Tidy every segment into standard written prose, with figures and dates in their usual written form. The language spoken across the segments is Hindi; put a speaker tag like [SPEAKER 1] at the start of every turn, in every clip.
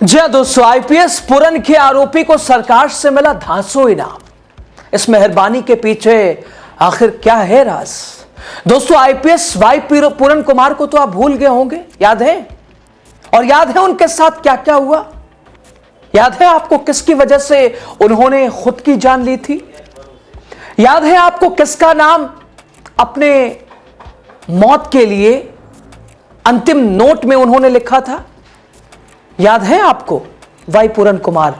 [SPEAKER 1] जी हां दोस्तों, आईपीएस पुरन के आरोपी को सरकार से मिला धांसू इनाम। इस मेहरबानी के पीछे आखिर क्या है राज? दोस्तों, आईपीएस वाई पुरन कुमार को तो आप भूल गए होंगे, याद है? और याद है उनके साथ क्या क्या हुआ? याद है आपको किसकी वजह से उन्होंने खुद की जान ली थी? याद है आपको किसका नाम अपने मौत के लिए अंतिम नोट में उन्होंने लिखा था? याद है आपको? वाई पूरन कुमार।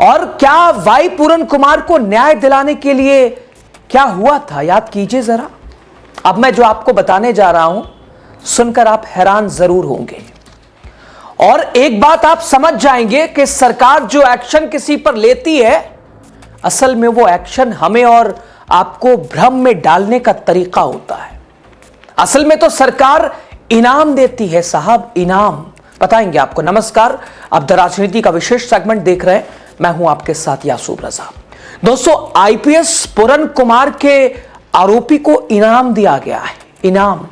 [SPEAKER 1] और क्या वाई पूरन कुमार को न्याय दिलाने के लिए क्या हुआ था, याद कीजिए जरा। अब मैं जो आपको बताने जा रहा हूं, सुनकर आप हैरान जरूर होंगे और एक बात आप समझ जाएंगे कि सरकार जो एक्शन किसी पर लेती है, असल में वो एक्शन हमें और आपको भ्रम में डालने का तरीका होता है। असल में तो सरकार इनाम देती है साहब, इनाम। बताएंगे आपको। नमस्कार, आप द राजनीति का विशेष सेगमेंट देख रहे हैं। मैं हूं आपके साथ यासूब रजा। दोस्तों, आईपीएस पूरन कुमार के आरोपी को इनाम दिया गया है। इनाम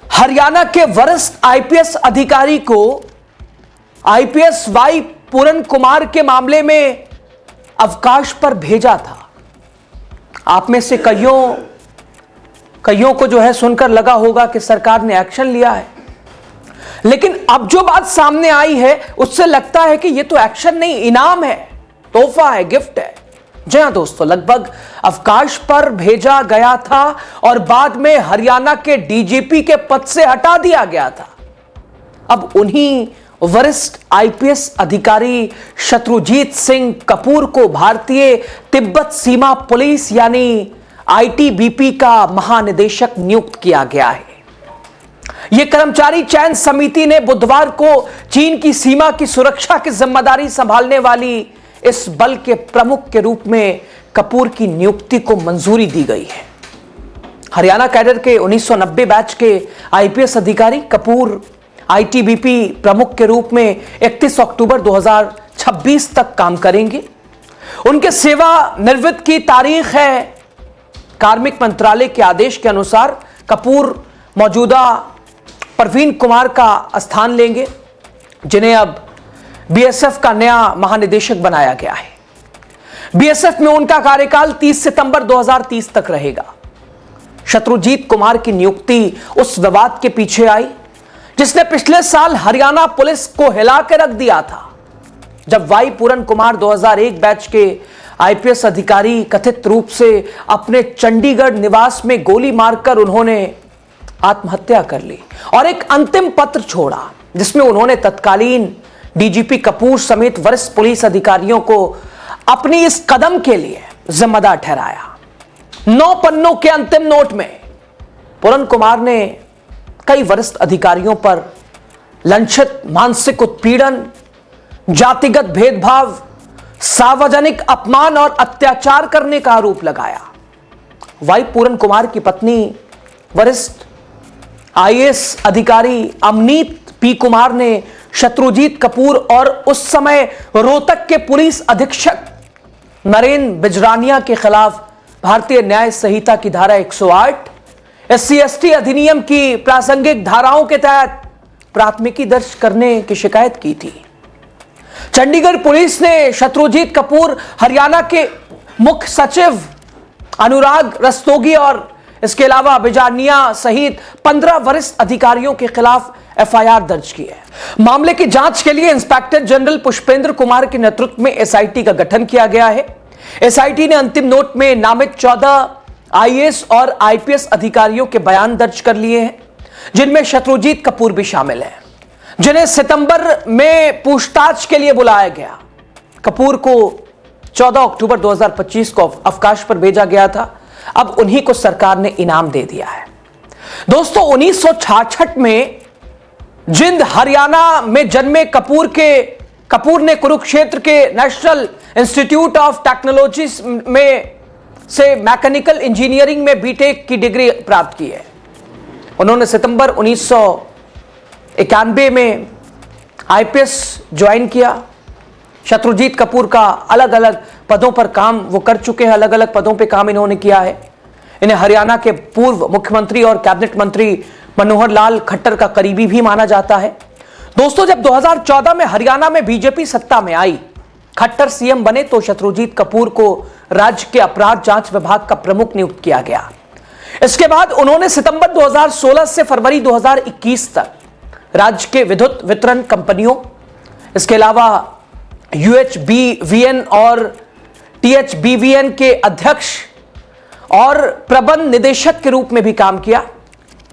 [SPEAKER 1] हरियाणा के वरिष्ठ आईपीएस अधिकारी को आईपीएस वाई पूरन कुमार के मामले में अवकाश पर भेजा था। आप में से कईयों को जो है सुनकर लगा होगा कि सरकार ने एक्शन लिया है, लेकिन अब जो बात सामने आई है उससे लगता है कि यह तो एक्शन नहीं, इनाम है, तोहफा है, गिफ्ट है। जी हां दोस्तों, लगभग अवकाश पर भेजा गया था और बाद में हरियाणा के डीजीपी के पद से हटा दिया गया था। अब उन्हीं वरिष्ठ आईपीएस अधिकारी शत्रुजीत सिंह कपूर को भारतीय तिब्बत सीमा पुलिस यानी आईटीबीपी का महानिदेशक नियुक्त किया गया है। यह कर्मचारी चयन समिति ने बुधवार को चीन की सीमा की सुरक्षा की जिम्मेदारी संभालने वाली इस बल के प्रमुख के रूप में कपूर की नियुक्ति को मंजूरी दी गई है। हरियाणा कैडर के 1990 बैच के आईपीएस अधिकारी कपूर आईटीबीपी प्रमुख के रूप में 31 अक्टूबर 2026 तक काम करेंगे। उनके सेवा निवृत्त की तारीख है। कार्मिक मंत्रालय के आदेश के अनुसार कपूर मौजूदा परवीन कुमार का स्थान लेंगे, जिन्हें अब बीएसएफ का नया महानिदेशक बनाया गया है। बीएसएफ में उनका कार्यकाल 30 सितंबर 2030 तक रहेगा। शत्रुजीत कुमार की नियुक्ति उस विवाद के पीछे आई जिसने पिछले साल हरियाणा पुलिस को हिला के रख दिया था, जब वाई पूरन कुमार 2001 बैच के आईपीएस अधिकारी कथित रूप से अपने चंडीगढ़ निवास में गोली मारकर उन्होंने आत्महत्या कर ली और एक अंतिम पत्र छोड़ा जिसमें उन्होंने तत्कालीन डीजीपी कपूर समेत वरिष्ठ पुलिस अधिकारियों को अपनी इस कदम के लिए जिम्मेदार ठहराया। 9 पन्नों के अंतिम नोट में पूरन कुमार ने कई वरिष्ठ अधिकारियों पर लांछित मानसिक उत्पीड़न, जातिगत भेदभाव, सार्वजनिक अपमान और अत्याचार करने का आरोप लगाया। वाई पूरन कुमार की पत्नी वरिष्ठ आईएएस अधिकारी अमनीत पी कुमार ने शत्रुजीत कपूर और उस समय रोहतक के पुलिस अधीक्षक नरेंद्र बिजरानिया के खिलाफ भारतीय न्याय संहिता की धारा 108, SC/ST अधिनियम की प्रासंगिक धाराओं के तहत प्राथमिकी दर्ज करने की शिकायत की थी। चंडीगढ़ पुलिस ने शत्रुजीत कपूर, हरियाणा के मुख्य सचिव अनुराग रस्तोगी और इसके अलावा बिजानिया सहित 15 वरिष्ठ अधिकारियों के खिलाफ एफआईआर दर्ज की है। मामले की जांच के लिए इंस्पेक्टर जनरल पुष्पेंद्र कुमार के नेतृत्व में एसआईटी का गठन किया गया है। एसआईटी ने अंतिम नोट में नामित 14 आईएएस और आईपीएस अधिकारियों के बयान दर्ज कर लिए हैं, जिनमें शत्रुजीत कपूर भी शामिल हैं, जिन्हें सितंबर में पूछताछ के लिए बुलाया गया। कपूर को 14 अक्टूबर 2025 को अवकाश पर भेजा गया था। अब उन्हीं को सरकार ने इनाम दे दिया है। दोस्तों, 1966 में जिंद हरियाणा में जन्मे कपूर ने कुरुक्षेत्र के नेशनल इंस्टीट्यूट ऑफ टेक्नोलॉजी में से मैकेनिकल इंजीनियरिंग में बीटेक की डिग्री प्राप्त की है। उन्होंने सितंबर 1991 में आईपीएस ज्वाइन किया। शत्रुजीत कपूर का अलग अलग पदों पर काम वो कर चुके हैं, अलग अलग पदों पे काम इन्होंने किया है। इन्हें हरियाणा के पूर्व मुख्यमंत्री और कैबिनेट मंत्री मनोहर लाल खट्टर का करीबी भी माना जाता है। दोस्तों, जब 2014 में हरियाणा में बीजेपी सत्ता में आई, खट्टर सीएम बने तो शत्रुजीत कपूर को राज्य के अपराध जांच विभाग का प्रमुख नियुक्त किया गया। इसके बाद उन्होंने सितंबर 2016 से फरवरी 2021 तक राज्य के विद्युत वितरण कंपनियों, इसके अलावा UHBVN और THBVN के अध्यक्ष और प्रबंध निदेशक के रूप में भी काम किया।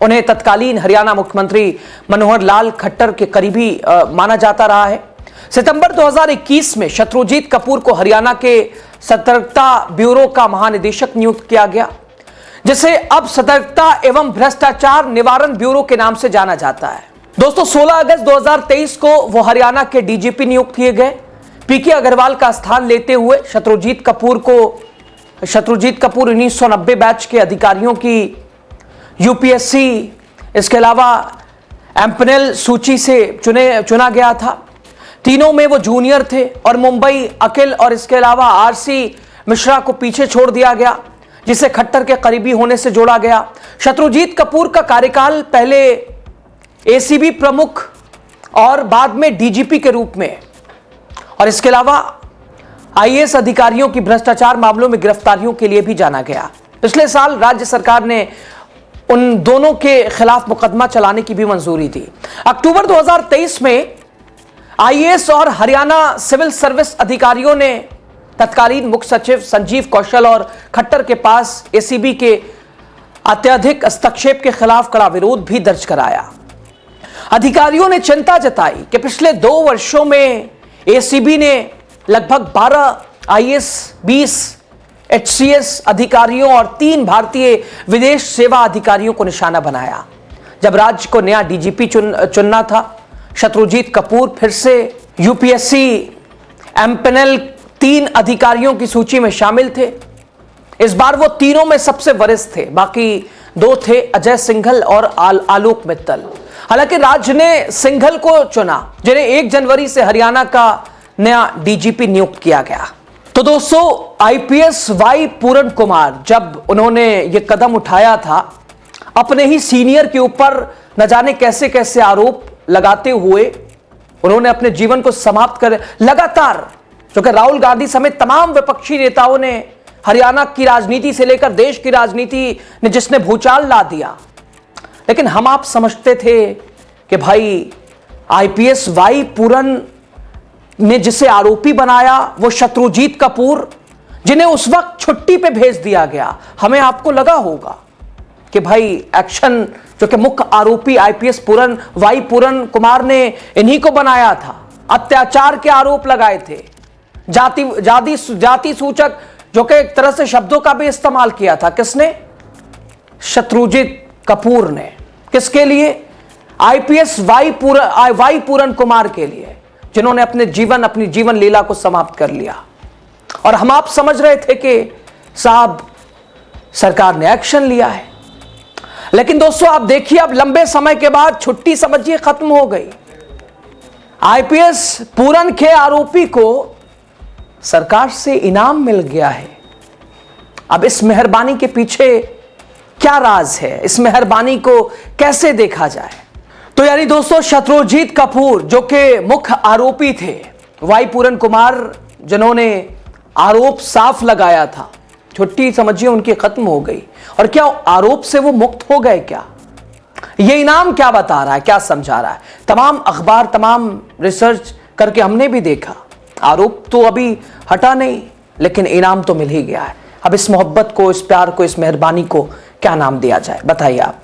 [SPEAKER 1] उन्हें तत्कालीन हरियाणा मुख्यमंत्री मनोहर लाल खट्टर के करीबी माना जाता रहा है। सितंबर 2021 में शत्रुजीत कपूर को हरियाणा के सतर्कता ब्यूरो का महानिदेशक नियुक्त किया गया, जिसे अब सतर्कता एवं भ्रष्टाचार निवारण ब्यूरो के नाम से जाना जाता है। दोस्तों, 16 अगस्त 2023 को वो हरियाणा के DGP नियुक्त किए गए। PK अग्रवाल का स्थान लेते हुए शत्रुजीत कपूर 1990 बैच के अधिकारियों की UPSC, इसके अलावा एम्पनेल सूची से चुना गया था। तीनों में वो जूनियर थे और मुंबई अकिल और इसके अलावा RC मिश्रा को पीछे छोड़ दिया गया, जिसे खट्टर के करीबी होने से जोड़ा गया। शत्रुजीत कपूर का कार्यकाल पहले ACB प्रमुख और बाद में DGP के रूप में, और इसके अलावा IAS अधिकारियों की भ्रष्टाचार मामलों में गिरफ्तारियों के लिए भी जाना गया। पिछले साल राज्य सरकार ने उन दोनों के खिलाफ मुकदमा चलाने की भी मंजूरी दी। अक्टूबर 2023 में IAS और हरियाणा सिविल सर्विस अधिकारियों ने तत्कालीन मुख्य सचिव संजीव कौशल और खट्टर के पास ACB के अत्यधिक हस्तक्षेप के खिलाफ कड़ा विरोध भी दर्ज कराया। अधिकारियों ने चिंता जताई कि पिछले 2 वर्षों में ACB ने लगभग 12 IAS, 20 HCS अधिकारियों और 3 भारतीय विदेश सेवा अधिकारियों को निशाना बनाया। जब राज्य को नया DGP चुनना था, शत्रुजीत कपूर फिर से UPSC एम्पनेल 3 अधिकारियों की सूची में शामिल थे। इस बार वो तीनों में सबसे वरिष्ठ थे, बाकी 2 थे अजय सिंघल और आलोक मित्तल। हालांकि राज्य ने सिंघल को चुना, जिन्हें 1 जनवरी से हरियाणा का नया DGP नियुक्त किया गया। तो दोस्तों, IPS वाई पूरन कुमार, जब उन्होंने ये कदम उठाया था, अपने ही सीनियर के ऊपर न जाने कैसे कैसे आरोप लगाते हुए उन्होंने अपने जीवन को समाप्त कर लगातार, जो कि राहुल गांधी समेत तमाम विपक्षी नेताओं ने हरियाणा की राजनीति से लेकर देश की राजनीति ने जिसने भूचाल ला दिया, लेकिन हम आप समझते थे कि भाई IPS वाई पूरन ने जिसे आरोपी बनाया वो शत्रुजीत कपूर, जिन्हें उस वक्त छुट्टी पे भेज दिया गया। हमें आपको लगा होगा कि भाई एक्शन, जो कि मुख्य आरोपी IPS वाई पूरन कुमार ने इन्हीं को बनाया था। अत्याचार के आरोप लगाए थे, जाति सूचक, जो कि एक तरह से शब्दों का भी इस्तेमाल किया था। किसने? शत्रुजीत कपूर ने। किसके लिए? IPS वाई पूरन कुमार के लिए, जिन्होंने अपनी जीवन लीला को समाप्त कर लिया। और हम आप समझ रहे थे कि साहब सरकार ने एक्शन लिया है, लेकिन दोस्तों आप देखिए, अब लंबे समय के बाद छुट्टी समझिए खत्म हो गई। IPS पूरन के आरोपी को सरकार से इनाम मिल गया है। अब इस मेहरबानी के पीछे क्या राज है? इस मेहरबानी को कैसे देखा जाए? तो यानी दोस्तों, शत्रुजीत कपूर जो कि मुख्य आरोपी थे, वाई पूरन कुमार जिन्होंने आरोप साफ लगाया था, छुट्टी समझिए उनकी खत्म हो गई। और क्या आरोप से वो मुक्त हो गए? क्या ये इनाम क्या बता रहा है, क्या समझा रहा है? तमाम अखबार, तमाम रिसर्च करके हमने भी देखा, आरोप तो अभी हटा नहीं, लेकिन इनाम तो मिल ही गया है। अब इस मोहब्बत को, इस प्यार को, इस मेहरबानी को क्या नाम दिया जाए, बताइए आप।